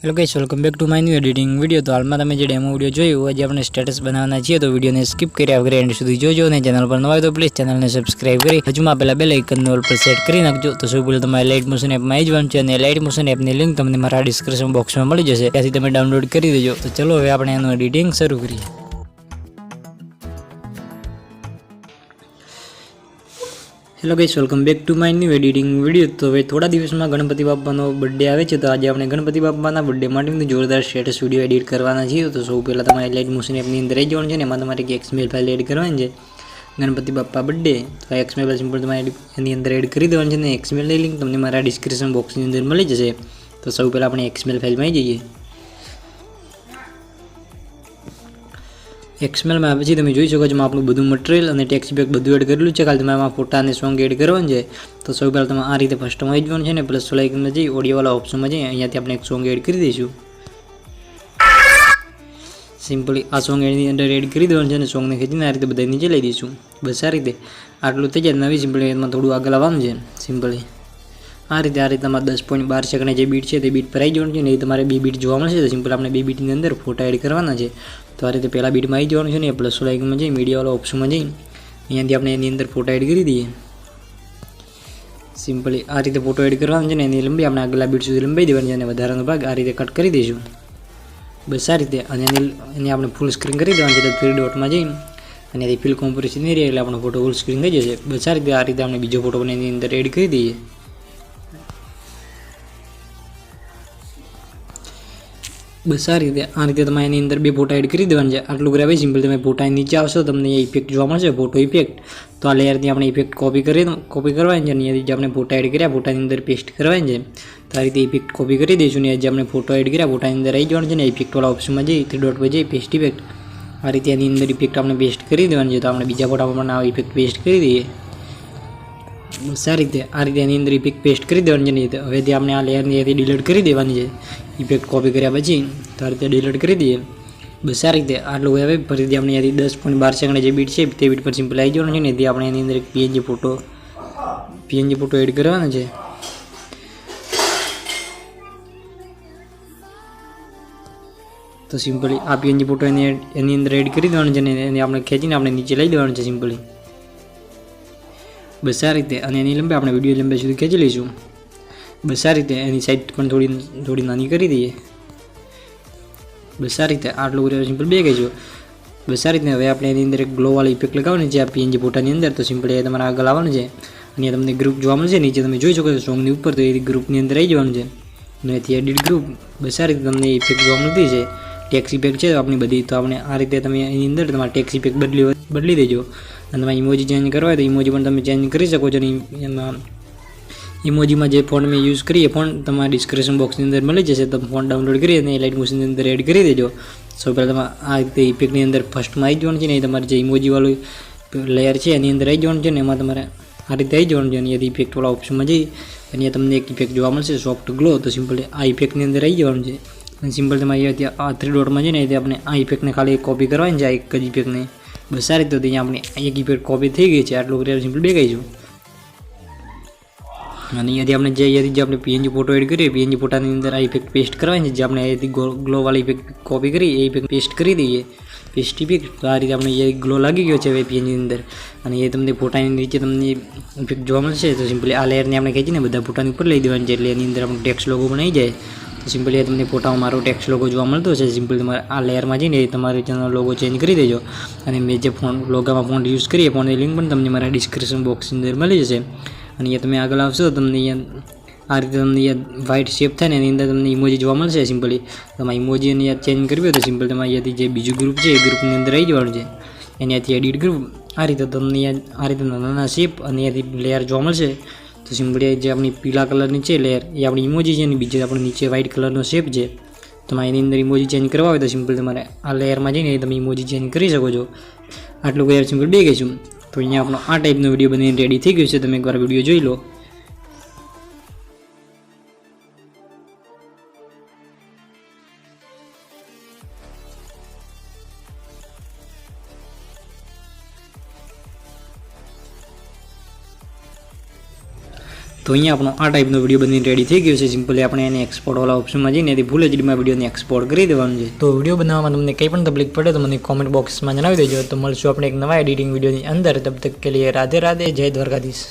Hello guys, welcome back to my new editing video. तो हाल में તમે જે ડેમો વિડિયો જોયો આજે આપણે સ્ટેટસ બનાવવાના છીએ, તો વિડિયોને સ્કીપ કર્યા વગર એન્ડ સુધી જોજો અને ચેનલ પર નવા હોય તો પ્લીઝ ચેનલને સબસ્ક્રાઇબ કરી બાજુમાં આપેલા બેલ આઇકનને ઓલ પર સેટ કરી નાખજો। તો સૌ પહેલા તમારે લાઇટ મોશન એપમાં જવાનું છે અને લાઇટ મોશન એપની લિંક તમને મારા ડિસ્ક્રિપ્શન બોક્સમાં મળી જશે, ત્યાંથી તમે ડાઉનલોડ કરી દેજો। તો ચલો હવે આપણે એનું એડિટિંગ શરૂ કરીએ। Hello guys, welcome back to my new editing video. तो હવે થોડા દિવસમાં ગણપતિ બાપાનો બર્થડે આવે છે, તો આજે આપણે ગણપતિ બાપાના બર્થડે માટે જોરદાર સ્ટેટસ વિડિયો એડિટ કરવાના છીએ। તો સૌ પહેલા તમારે લાઇટ મોશન એપની અંદર આવી જવાનું છે ને એમાં તમારે એક XML ફાઇલ એડ કરવાની છે, ગણપતિ બાપા બર્થડે। તો આ XML ફાઇલ સિમ્પલ તમારે એની અંદર એડ કરી દેવાની છે ને XML ની લિંક તમને મારા ડિસ્ક્રિપ્શન બોક્સની અંદર મળી જશે। તો સૌ પહેલા આપણે XML ફાઇલમાં આવી જઈએ। XML में પછી તમે જોઈ શકો છો આપણું બધું મટીરીયલ અને ટેક્સ્ટ પેક બધું એડ કરેલું છે, ખાલી તમારે આમાં ફોટા અને સોંગ એડ કરવાનું છે। તો સૌ પહેલા તમે આ રીતે ફર્સ્ટમાં આવી જવાનું છે ને પ્લસ આઇકનમાં જઈ ઓડિયો વાળા ઓપ્શનમાં જઈ અહીંયાથી આપણે એક સોંગ એડ કરી દઈશું। સિમ્પલી આ સોંગ એની અંદર એડ કરી દેવાનું છે અને સોંગને ખેંચીને આ રીતે બધા નીચે લઈ દઈશું। બસ આ રીતે આટલું થઈ જાય। નવી સિમ્પલી એમાં થોડું આગળ આવવાનું છે। સિમ્પલી આ રીતે તમારે 10.12 સેકન્ડ જે બીટ છે તે બીટ પર આવી જવાનું છે ને એ તમારે બે બીટ જોવા મળશે। તો સિમ્પલ આપણે બે બીટની અંદર ફોટા એડ કરવાના છે। તો આ રીતે પહેલા બીટમાં આવી જવાનું છે ને પ્લસ આઇકનમાં જઈ મીડિયાવાળા ઓપ્શનમાં જઈ અહીંયાથી આપણે એની અંદર ફોટા એડ કરી દઈએ। સિમ્પલી આ રીતે ફોટો એડ કરવાનો છે ને એની લંબાઈ આપણે આગલા બીટ સુધી લંબાઈ દેવાની છે અને વધારાનો ભાગ આ રીતે કટ કરી દઈશું। બસ આ રીતે અને એની આપણે ફૂલ સ્ક્રીન કરી દેવાની છે। તો 3 ડોટમાં જઈ અને એની ફિલ કોમ્પોઝિશન નહીં રહે એટલે આપણો ફોટો ફૂલ સ્ક્રીન થઈ જશે। બસ આ રીતે આપણે બીજો ફોટો પણ એની અંદર એડ કરી દઈએ। બસ આ રીતે તમારે એની અંદર બે ફોટા એડ કરી દેવાના છે। આટલું કર્યા પછી સિમ્પલ તમે ફોટા નીચે આવશો તમને એ ઇફેક્ટ જોવા મળશે, ફોટો ઇફેક્ટ। તો આ લેયરથી આપણે ઇફેક્ટ કોપી કરવાની છે અને અહીંયાથી જે આપણે ફોટા એડ કર્યા ફોટાની અંદર પેસ્ટ કરવાની છે। તો આ રીતે ઇફેક્ટ કોપી કરી દઈશું ને જે આપણે ફોટો એડ કર્યા ફોટાની અંદર આવી જવાનું છે ને ઇફેક્ટવાળા ઓપ્શનમાં જઈ 3 ડોટ પર જઈ પેસ્ટ ઇફેક્ટ આ રીતે એની અંદર ઇફેક્ટ આપણે પેસ્ટ કરી દેવાની છે। તો આપણે બીજા ફોટામાં પણ આ ઇફેક્ટ પેસ્ટ કરી દઈએ। બસ આ રીતે એની અંદર ઇફેક્ટ પેસ્ટ કરી દેવાની છે ને હવેથી આપણે આ લેયરની ડિલીટ કરી દેવાની છે ઇફેક્ટ કોપી કર્યા પછી। તો આ રીતે ડિલીટ કરી દઈએ। બસ આ રીતે આટલું હવે ફરીથી આપણે અહીંયાથી 10.12 સેકન્ડ જે બીટ છે તે બીટ પર સિમ્પલ આવી જવાનું છે ને એથી આપણે એની અંદર એક PNG ફોટો એડ કરવાનો છે। તો સિમ્પલી આ PNG ફોટો એની અંદર એડ કરી દેવાનું છે ને એને આપણે ખેંચીને આપણે નીચે લઈ દેવાનું છે સિમ્પલી। બસ આ રીતે અને એની લંબાઈ આપણે વિડીયો લંબાઈ સુધી ખેંચી લઈશું। બસ આ રીતે એની સાઈડ પણ થોડી નાની કરી દઈએ। બસ આ રીતે આટલું કર્યું સિમ્પલ બે કહીશું। બસ આ રીતે હવે આપણે એની અંદર એક ગ્લોવાળી ઇફેક્ટ લગાવવાની છે આ PNG ફોટાની અંદર। તો સિમ્પલ એ તમારે આગળ આવવાનું છે અને તમને ગ્રુપ જોવા મળશે નીચે તમે જોઈ શકો છો સોંગની ઉપર। તો એ ગ્રુપની અંદર આવી જવાનું છે અને એથી એડિટ ગ્રુપ। બસ આ રીતે તમને ઇફેક્ટ જોવા મળતી છે, ટેક્સ ઇફેક્ટ છે આપણી બધી। તો આપણે આ રીતે તમે એની અંદર તમારે ટેક્સ ઇફેક્ટ બદલી દેજો અને તમારે ઇમોજી ચેન્જ કરવા હોય તો ઇમોજી પણ તમે ચેન્જ કરી શકો છો। અને એમાં ઇમોજીમાં જે ફોન્ટ મેં યુઝ કરીએ ફોન્ટ તમારા ડિસ્ક્રિપ્શન બોક્સની અંદર મળી જશે। તમે ફોન્ટ ડાઉનલોડ કરી અને લાઇટ મોશનની અંદર એડ કરી દેજો। સૌ પહેલાં તમારે આ રીતે ઇફેક્ટની અંદર ફર્સ્ટમાં આવી જવાનું છે ને એ તમારે જે ઇમોજીવાળું લેયર છે એની અંદર આવી જવાનું છે ને એમાં તમારે આ રીતે આવી જવાનું છે અને એથી ઇફેક્ટવાળા ઓપ્શનમાં જઈ અને તમને એક ઇફેક્ટ જોવા મળશે સોફ્ટ ગ્લો। તો સિમ્પલ આ ઇફેક્ટની અંદર આવી જવાનું છે અને સિમ્પલ તમારે અહીંયાથી આ 3 ડોટમાં છે ને એથી આપણે આ ઇફેક્ટને ખાલી કોપી કરવાની છે આ એક જ ઇફેક્ટને। બસ આ રીતે તો અહીંયા આપણે એક ઇફેક્ટ કોપી થઈ ગઈ છે। આટલું કરી સિમ્પલ બે કહીશું અને અહીંયાથી આપણે PNG ફોટો એડ કરીએ PNG ફોટાની અંદર આ ઇફેક્ટ પેસ્ટ કરવાની છે જે આપણે અહીંયાથી ગ્લોવાળી ઇફેક્ટ કોપી કરી એ ઇફેક્ટ પેસ્ટ કરી દઈએ પેસ્ટ ઇફેક્ટ। તો આ રીતે આપણે અહીંયા ગ્લો લાગી ગયો છે હવે PNGની અંદર અને એ તમને ફોટાની નીચે તમને ઇફેક્ટ જોવા મળશે। તો સિમ્પલી આ લેયરને આપણે ખેંચીને બધા ફોટાની ઉપર લઈ દેવાની છે એટલે એની અંદર આપણો ટેક્સ્ટ લોગો પણ આવી જાય। તો સિમ્પલી તમને ફોટામાં મારો ટેક્સ્ટ લોગો જોવા મળતો છે। સિમ્પલ તમારે આ લેયરમાં જઈને તમારે ચેનલ લોગો ચેન્જ કરી દેજો અને મેં જે લોગામાં ફોન્ટ યુઝ કરીએ ફોનની લિંક પણ તમને મારા ડિસ્ક્રિપ્શન બોક્સની અંદર મળી જશે। અને અહીંયા તમે આગળ આવશો તો તમને અહીંયા આ રીતે તમને અહીંયા વ્હાઇટ શેપ થાય ને એની અંદર તમને ઇમોજી જોવા મળશે। સિમ્પલી તમારે ઇમોજી અહીંયા ચેન્જ કરવી હોય તો સિમ્પલ તમે અહીંયાથી જે બીજું ગ્રુપ છે એ ગ્રુપની અંદર આવી જવાનું છે એનાથી એડિટ ગ્રુપ। આ રીતે તમને આ રીતે નાના શેપ અને અહીંયાથી લેયર જોવા મળશે। તો સિમ્પલી જે આપણી પીળા કલરની છે લેયર એ આપણી ઇમોજી છે અને બીજી આપણે નીચે વ્હાઇટ કલરનો શેપ છે। તમારે એની અંદર ઇમોજી ચેન્જ કરવા હોય તો સિમ્પલ તમારે આ લેયરમાં જઈને તમે ઇમોજી ચેન્જ કરી શકો છો। આટલું કરી સિમ્પલ બે કહીશું। તો અહીંયા આપણો આ ટાઈપનો વિડીયો બનીને રેડી થઈ ગયો છે, તમે એકવાર વિડીયો જોઈ લો। તો અહીંયા આપણો આ ટાઈપનો વિડીયો બનીને રેડી થઈ ગયો છે. સિમ્પલી આપણે એને એક્સપોર્ટવાળા ઓપ્શનમાં જઈને એથી ફૂલ એચડીમાં વિડીયોને એક્સપોર્ટ કરી દેવાનું છે. તો વિડીયો બનાવવામાં તમને કંઈ પણ તકલીફ પડે તો મને કોમેન્ટ બોક્સમાં જણાવી દેજો. તો મળશું આપણે એક નવા એડિટિંગ વિડીયોની અંદર. તબ તક કે લીએ રાધે રાધે, જય દ્વારકાધીશ.